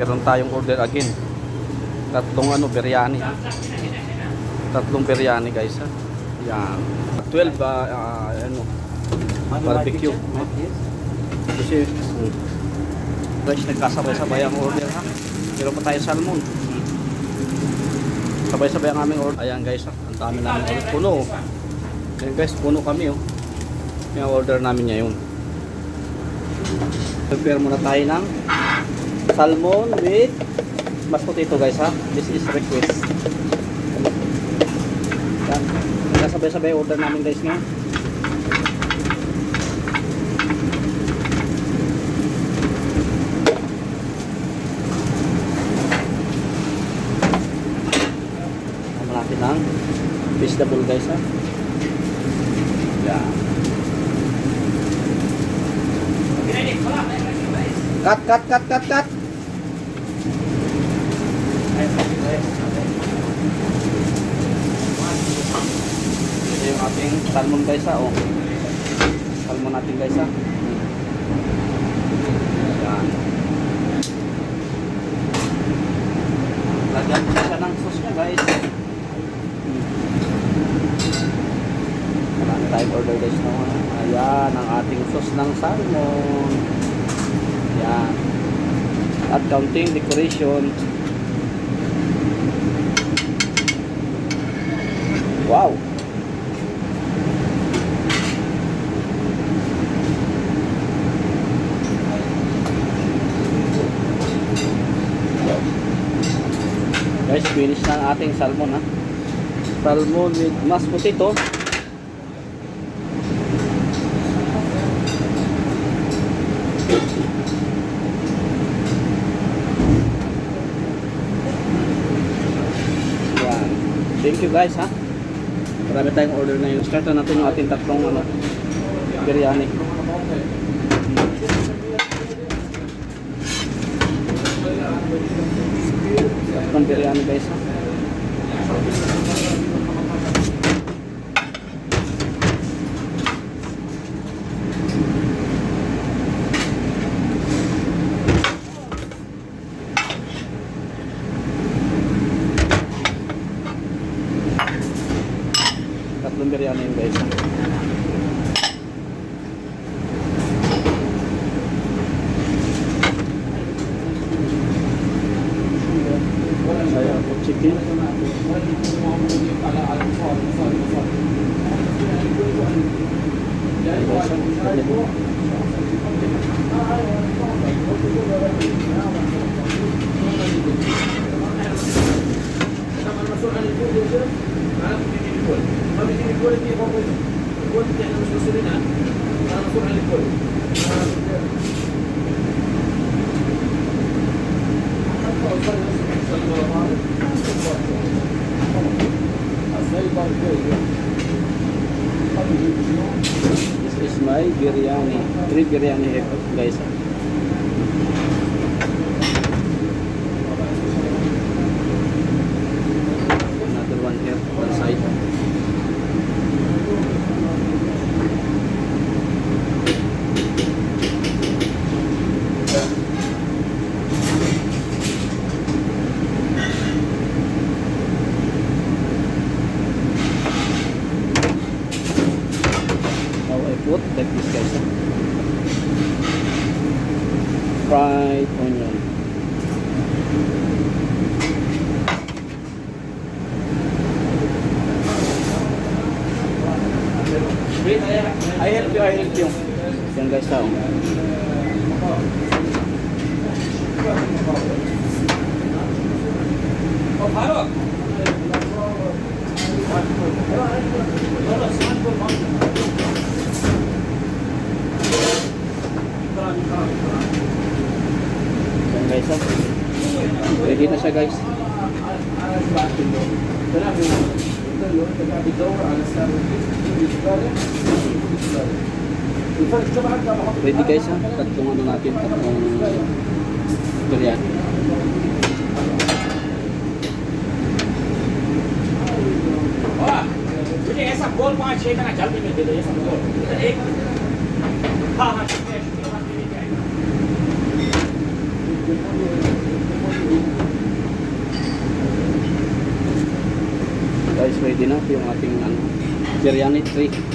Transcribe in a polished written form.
Meron tayong order again. Tatlong biryani. Tatlong biryani guys ha. Yan. 12 barbecue. Kasi guys, nagkasabay-sabay ang order ha. Meron pa tayo salmon. Sabay-sabay ang aming order. Ayan guys ha. Ang dami namin order. Puno. Ayan guys, puno kami oh. Yung order namin ngayon. Prepare muna tayo ng salmon with mashed potato guys ha. This is request. Yan. Nagkasabay-sabay order namin guys ngayon. Ng vegetable guys ha. Yeah. Cut. Ito yung ating salmon guys ha. Oh. Salmon natin guys ha. Yan. Lagyan ko siya ng sauce niya guys. Time order guys no. Ayan ang ating sauce ng salmon. Ayan. At counting decoration. Wow. Guys, finish na ang ating salmon ha. Salmon with mashed potato. Thank you guys ha. Marami tayong order na yun. Start na natin yung ating tatlong biryani. Tatlong biryani guys ha. Tatlong biryani yun guys. Saya po chicken. This is my biryani. 3 biryani guys. Another one here, one side. Put like this guys. Fried onion. I help you. Yan guys ha. Yan guys ha. Ready na siya guys. Ready guys ha. Tatlong natin. Tatlong biryani. मुझे ऐसा गोल 5-6 का ना जल्दी में दे दो ऐसा गोल एक हाँ हाँ शुक्रिया शुक्रिया guys, ready na yung ating biryani tree.